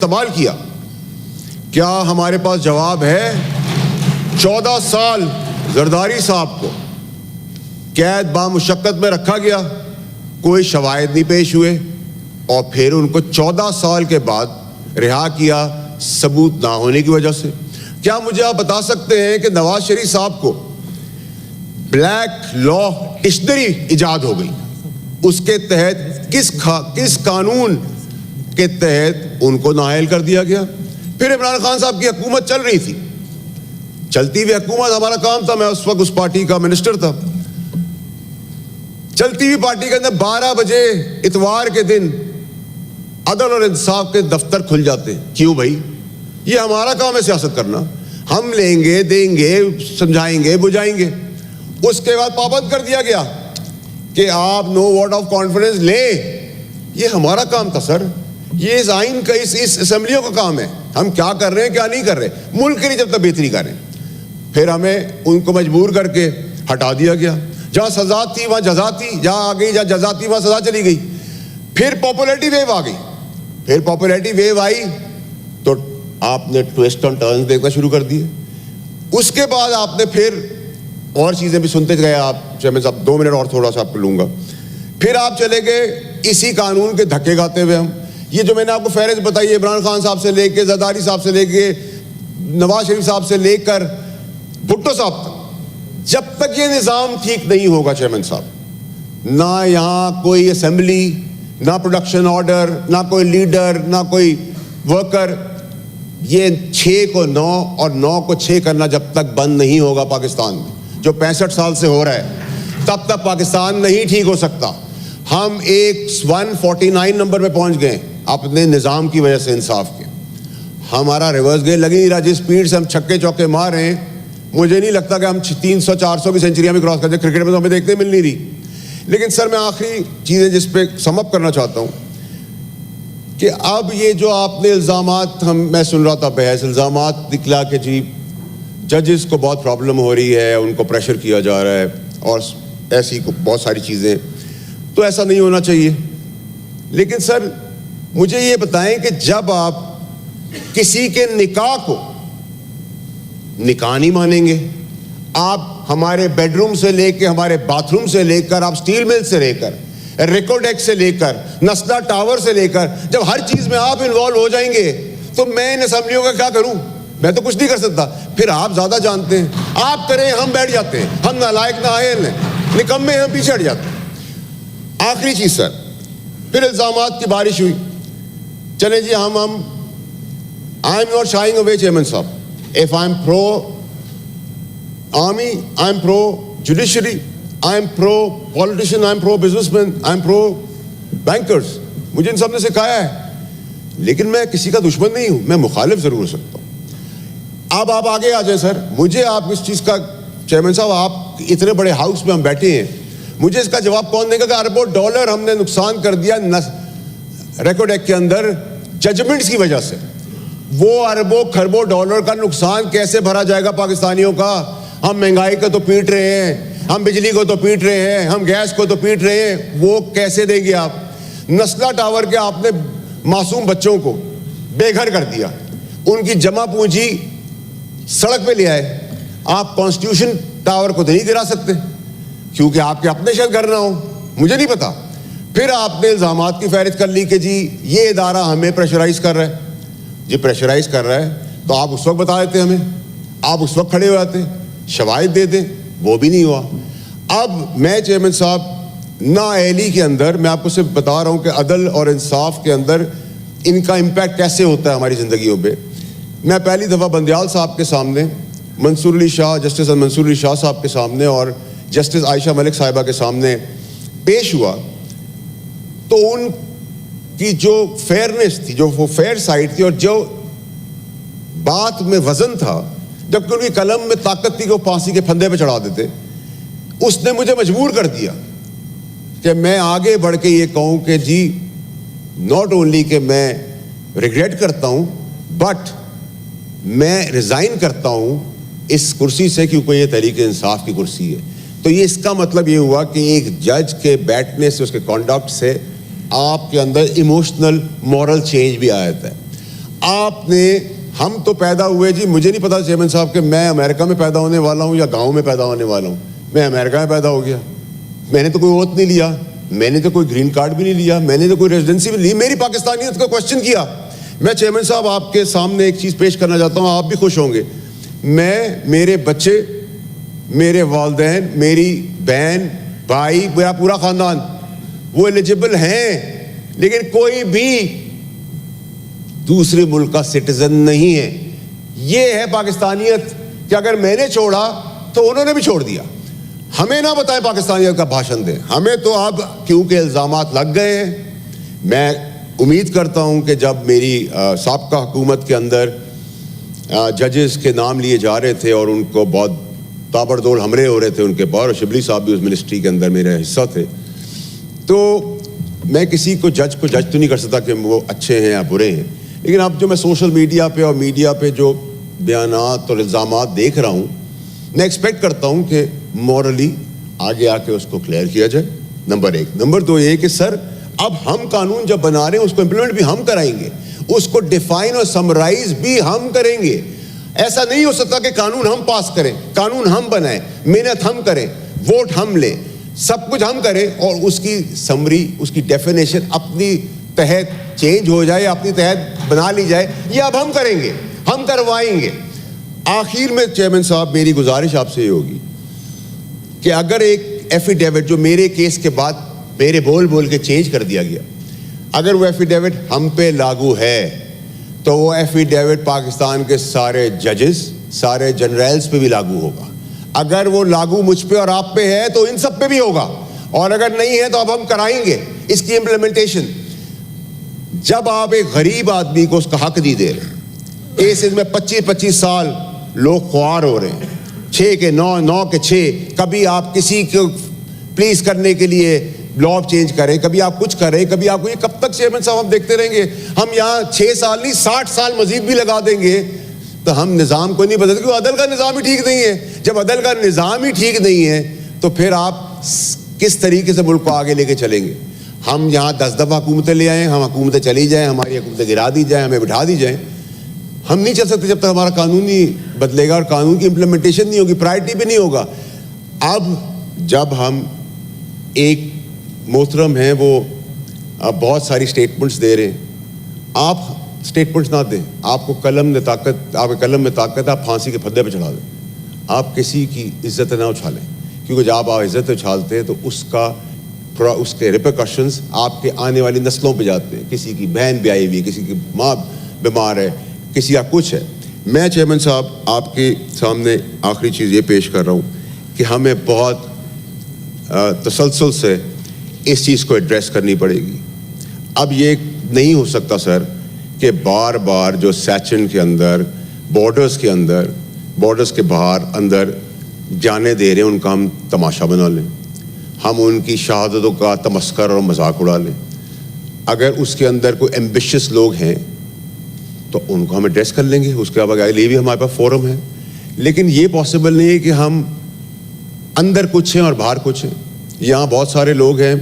سوال کیا, کیا ہمارے پاس جواب ہے؟ 14 سال زرداری صاحب کو قید بامشقت میں رکھا گیا, کوئی شواہد نہیں پیش ہوئے, اور پھر ان کو 14 سال کے بعد رہا کیا ثبوت نہ ہونے کی وجہ سے. کیا مجھے آپ بتا سکتے ہیں کہ نواز شریف صاحب کو بلیک لا ڈکشنری ایجاد ہو گئی, اس کے تحت کس قانون کے تحت ان کو نااہل کر دیا گیا؟ پھر عمران خان صاحب کی حکومت چل رہی تھی, چلتی ہوئی حکومت ہمارا کام تھا, میں اس وقت اس پارٹی کا منسٹر تھا. چلتی ہوئی پارٹی کے اندر 12 بجے اتوار کے دن عدل اور انصاف کے دفتر کھل جاتے ہیں. کیوں بھائی؟ یہ ہمارا کام ہے سیاست کرنا, ہم لیں گے, دیں گے, سمجھائیں گے, بجھائیں گے. اس کے بعد پابند کر دیا گیا کہ آپ نو ووٹ آف کانفیڈنس لیں. یہ ہمارا کام تھا سر, یہ اس آئین کا, اس اسمبلیوں کا کام ہے. ہم کیا کر رہے ہیں کیا نہیں کر رہے, ملک کے لیے جب تک بہتری کریں. پھر ہمیں ان کو مجبور کر کے ہٹا دیا گیا. جہاں سزا تھی وہاں جزا تھی, جہاں آ گئی جہاں جزا تھی وہاں سزا چلی گئی. پھر پاپولیرٹی ویو آ گئی, پھر پاپولیرٹی ویو آئی تو آپ نے ٹویسٹ اینڈ ٹرنز دیکھنا شروع کر دیے. اس کے بعد آپ نے پھر اور چیزیں بھی سنتے گئے. آپ چیئرمین صاحب 2 منٹ اور تھوڑا سا آپ کو لوں گا. پھر آپ چلے گئے اسی قانون کے دھکے کھاتے ہوئے. ہم یہ جو میں نے آپ کو فہرست بتائی, عمران خان صاحب سے لے کے زرداری صاحب سے لے کے نواز شریف صاحب سے لے کر بھٹو صاحب تک, جب تک یہ نظام ٹھیک نہیں ہوگا چیئرمین صاحب, نہ یہاں کوئی اسمبلی, نہ پروڈکشن آرڈر, نہ کوئی لیڈر, نہ کوئی ورکر, یہ 6 کو 9 اور 9 کو 6 کرنا جب تک بند نہیں ہوگا پاکستان میں, جو 65 سال سے ہو رہا ہے, تب تک پاکستان نہیں ٹھیک ہو سکتا. ہم ایک 149 نمبر پہ پہنچ گئے اپنے نظام کی وجہ سے, انصاف کے. ہمارا ریورس گیئر لگ نہیں رہا. جس سپیڈ سے ہم چھکے چوکے مار رہے ہیں, مجھے نہیں لگتا کہ ہم 300-400 کی سینچریاں بھی کراس کر دیں. کرکٹ میں تو ہمیں دیکھنے مل نہیں رہی. لیکن سر میں آخری چیزیں جس پہ سم اپ کرنا چاہتا ہوں کہ اب یہ جو آپ نے الزامات, میں سن رہا تھا بحث, الزامات نکلا کہ جی ججز کو بہت پرابلم ہو رہی ہے, ان کو پریشر کیا جا رہا ہے, اور ایسی بہت ساری چیزیں. تو ایسا نہیں ہونا چاہیے. لیکن سر مجھے یہ بتائیں کہ جب آپ کسی کے نکاح کو نکاح نہیں مانیں گے, آپ ہمارے بیڈ روم سے لے کے, ہمارے باتھ روم سے لے کر, آپ اسٹیل مل سے لے کر, ریکارڈ ایکٹ سے لے کر, نسلا ٹاور سے لے کر, جب ہر چیز میں آپ انوالو ہو جائیں گے تو میں ان اسمبلیوں کا کیا کروں؟ میں تو کچھ نہیں کر سکتا. پھر آپ زیادہ جانتے ہیں, آپ کریں ہم بیٹھ جاتے ہیں, ہم نالائق نااہل ہیں, نکمے ہم پیچھے ہٹ جاتے ہیں. آخری چیز سر, پھر الزامات کی بارش ہوئی. چلیں جی ہم I am not shining away chairman صاحب. If I'm pro army, I'm pro judiciary, I'm pro politician, I'm pro businessman, I'm pro bankers. مجھے ان سب نے سکھایا ہے, لیکن میں کسی کا دشمن نہیں ہوں, میں مخالف ضرور ہو سکتا ہوں. اب آپ آگے آ جائیں سر. مجھے آپ اس چیز کا, چیئرمین صاحب آپ اتنے بڑے ہاؤس میں ہم بیٹھے ہیں, مجھے اس کا جواب کون دے گا کہ اربوں ڈالر ہم نے نقصان کر دیا ریکارڈ ایکٹ کے اندر ججمنٹس کی وجہ سے. وہ اربوں کھربوں ڈالر کا نقصان کیسے بھرا جائے گا پاکستانیوں کا؟ ہم مہنگائی کو تو پیٹ رہے ہیں, ہم بجلی کو تو پیٹ رہے ہیں, ہم گیس کو تو پیٹ رہے ہیں, وہ کیسے دیں گے آپ؟ نسلا ٹاور کے آپ نے معصوم بچوں کو بے گھر کر دیا, ان کی جمع پونجی سڑک پہ لے آئے. آپ کانسٹیٹیوشن ٹاور کو تو نہیں گرا سکتے کیونکہ آپ کے اپنے شاید گھر نہ ہو, مجھے نہیں پتا. پھر آپ نے الزامات کی فہرست کر لی کہ جی یہ ادارہ ہمیں پریشرائز کر رہا ہے. جی پریشرائز کر رہا ہے تو آپ اس وقت بتا دیتے ہمیں, آپ اس وقت کھڑے ہو جاتے, شواہد دے دیں, وہ بھی نہیں ہوا. اب میں چیئرمین صاحب نااہلی کے اندر, میں آپ کو صرف بتا رہا ہوں کہ عدل اور انصاف کے اندر ان کا امپیکٹ کیسے ہوتا ہے ہماری زندگیوں پہ. میں پہلی دفعہ بندیال صاحب کے سامنے, منصور علی شاہ, جسٹس منصور علی شاہ صاحب کے سامنے اور جسٹس عائشہ ملک صاحبہ کے سامنے پیش ہوا, تو ان کی جو فیئرنس تھی, جو وہ فیئر سائڈ تھی, اور جو بات میں وزن تھا, جبکہ ان کی قلم میں طاقت تھی کہ وہ پھانسی کے پھندے پہ چڑھا دیتے, اس نے مجھے مجبور کر دیا کہ میں آگے بڑھ کے یہ کہوں کہ جی ناٹ اونلی کہ میں ریگریٹ کرتا ہوں, بٹ میں ریزائن کرتا ہوں اس کرسی سے, کیونکہ یہ تحریک انصاف کی کرسی ہے. تو یہ اس کا مطلب یہ ہوا کہ ایک جج کے بیٹھنے سے, اس کے کانڈکٹ سے آپ کے اندر ایموشنل مورل چینج بھی آیا ہے. آپ نے, ہم تو پیدا ہوئے جی, مجھے نہیں پتا چیئرمین صاحب کہ میں امریکہ میں پیدا ہونے والا ہوں یا گاؤں میں پیدا ہونے والا ہوں. میں امریکہ میں پیدا ہو گیا, میں نے تو کوئی اوت نہیں لیا, میں نے تو کوئی گرین کارڈ بھی نہیں لیا, میں نے تو کوئی ریزیڈنسی بھی نہیں لی, میری پاکستانیت کا کوشچن کیا. میں چیئرمین صاحب آپ کے سامنے ایک چیز پیش کرنا چاہتا ہوں, آپ بھی خوش ہوں گے. میں, میرے بچے, میرے والدین, میری بہن, بھائی, میرا پورا خاندان وہ ایلیجبل ہیں, لیکن کوئی بھی دوسرے ملک کا سٹیزن نہیں ہے. یہ ہے پاکستانیت کہ اگر میں نے چھوڑا تو انہوں نے بھی چھوڑ دیا. ہمیں نہ بتائیں پاکستانیت کا بھاشن دیں, ہمیں تو اب کیونکہ الزامات لگ گئے ہیں. میں امید کرتا ہوں کہ جب میری سابقہ حکومت کے اندر ججز کے نام لیے جا رہے تھے اور ان کو بہت تابڑ دوڑ حملے ہو رہے تھے ان کے پاس, اور شبلی صاحب بھی اس منسٹری کے اندر میرے حصہ تھے, تو میں کسی کو جج تو نہیں کر سکتا کہ وہ اچھے ہیں یا برے ہیں. لیکن اب جو میں سوشل میڈیا پہ اور میڈیا پہ جو بیانات اور الزامات دیکھ رہا ہوں, میں ایکسپیکٹ کرتا ہوں کہ مورلی آگے آ کے اس کو کلیئر کیا جائے. نمبر 1. نمبر 2 یہ کہ سر اب ہم قانون جب بنا رہے ہیں اس کو امپلیمنٹ بھی ہم کرائیں گے, اس کو ڈیفائن اور سمرائز بھی ہم کریں گے. ایسا نہیں ہو سکتا کہ قانون ہم پاس کریں, قانون ہم بنائیں, محنت ہم کریں, ووٹ ہم لیں, سب کچھ ہم کریں, اور اس کی سمری, اس کی ڈیفینیشن اپنی تحت چینج ہو جائے, اپنی تحت بنا لی جائے. یہ اب ہم کریں گے, ہم کروائیں گے. آخر میں چیئرمین صاحب میری گزارش آپ سے یہ ہوگی کہ اگر ایک ایفیڈیوٹ جو میرے کیس کے بعد میرے بول کے چینج کر دیا گیا, اگر وہ ایفیڈیوٹ ہم پہ لاگو ہے تو وہ ایفیڈیوٹ پاکستان کے سارے ججز, سارے جنرلز پہ بھی لاگو ہوگا. اگر وہ لاگو مجھ پہ اور آپ پہ ہے تو ان سب پہ بھی ہوگا, اور اگر نہیں ہے تو اب ہم کرائیں گے اس کی امپلیمنٹیشن. جب آپ ایک غریب آدمی کو اس کا حق نہیں دے رہے, اس میں 25 سال لوگ خوار ہو رہے ہیں, 6 کے 9 کے 6, کبھی آپ کسی کو پلیز کرنے کے لیے لا چینج کریں, کبھی آپ کچھ کریں, کبھی آپ کو, یہ کب تک چیئرمین صاحب ہم دیکھتے رہیں گے؟ ہم یہاں 6 سال نہیں 60 سال مزید بھی لگا دیں گے تو ہم نظام کو نہیں بدلتے, کیونکہ عدل کا نظام ہی ٹھیک نہیں ہے. جب عدل کا نظام ہی ٹھیک نہیں ہے تو پھر آپ کس طریقے سے ملک کو آگے لے کے چلیں گے؟ ہم یہاں 10 دفعہ حکومتیں لے آئیں, ہم حکومتیں چلی جائیں, ہماری حکومتیں گرا دی جائیں, ہمیں بٹھا دی جائیں, ہم نہیں چل سکتے جب تک ہمارا قانون نہیں بدلے گا اور قانون کی امپلیمنٹیشن نہیں ہوگی, پرائرٹی بھی نہیں ہوگا. اب جب ہم ایک محترم ہیں وہ بہت ساری سٹیٹمنٹس دے رہے ہیں, آپ سٹیٹمنٹس نہ دیں, آپ کو قلم میں طاقت, آپ کے قلم میں طاقت, آپ پھانسی کے پھندے پہ چڑھا دیں. آپ کسی کی عزت نہ اچھالیں, کیونکہ جب آپ عزت اچھالتے ہیں تو اس کے ریپرکشنز آپ کے آنے والی نسلوں پہ جاتے ہیں. کسی کی بہن بیائی ہوئی, کسی کی ماں بیمار ہے, کسی کا کچھ ہے. میں چیئرمین صاحب آپ کے سامنے آخری چیز یہ پیش کر رہا ہوں کہ ہمیں بہت تسلسل سے اس چیز کو ایڈریس کرنی پڑے گی. اب یہ نہیں ہو سکتا سر کہ بار بار جو سیچن کے اندر, بارڈرز کے اندر, بارڈرز کے باہر اندر جانے دے رہے ہیں, ان کا ہم تماشا بنا لیں, ہم ان کی شہادتوں کا تمسخر اور مذاق اڑا لیں. اگر اس کے اندر کوئی ایمبیشس لوگ ہیں تو ان کو ہم ایڈریس کر لیں گے, اس کے بغیر یہ بھی ہمارے پاس فورم ہے. لیکن یہ پاسبل نہیں ہے کہ ہم اندر کچھ ہیں اور باہر کچھ ہیں. یہاں بہت سارے لوگ ہیں,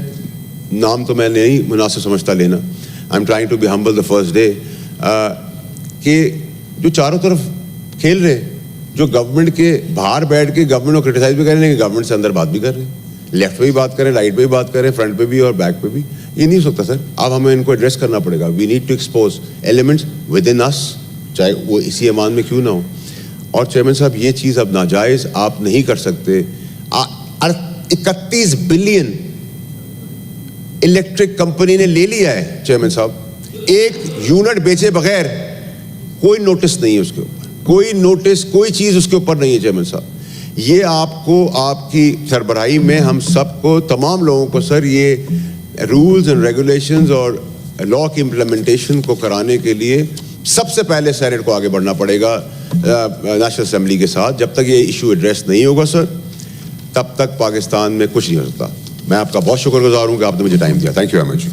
نام تو میں نہیں مناسب سمجھتا لینا, I am trying to be humble the first day, کہ جو چاروں طرف کھیل رہے ہیں, جو گورنمنٹ کے باہر بیٹھ کے گورنمنٹ کو کرٹیسائز بھی کر رہے ہیں, گورنمنٹ سے اندر بات بھی کر رہے ہیں, لیفٹ پہ بھی بات کریں, رائٹ پہ بھی بات کریں, فرنٹ پہ بھی اور بیک پہ بھی. یہ نہیں ہو سکتا سر. اب ہمیں ان کو ایڈریس کرنا پڑے گا. We need to expose elements within us, چاہے وہ اسی ایمان میں کیوں نہ ہو. اور چیئرمین صاحب یہ چیز اب ناجائز آپ نہیں کر سکتے. 31 بلین الیکٹرک کمپنی نے لے لیا ہے چیئرمین صاحب, ایک یونٹ بیچے بغیر. کوئی نوٹس نہیں ہے اس کے اوپر, کوئی نوٹس, کوئی چیز اس کے اوپر نہیں ہے چیئرمین صاحب. یہ آپ کو, آپ کی سربراہی میں ہم سب کو, تمام لوگوں کو سر یہ رولز اینڈ ریگولیشنز اور لا کی امپلیمنٹیشن کو کرانے کے لیے سب سے پہلے سینیٹ کو آگے بڑھنا پڑے گا نیشنل اسمبلی کے ساتھ. جب تک یہ ایشو ایڈریس نہیں ہوگا سر, تب تک پاکستان میں کچھ نہیں ہو سکتا. میں آپ کا بہت شکر گزار ہوں کہ آپ نے مجھے ٹائم دیا. Thank you very much.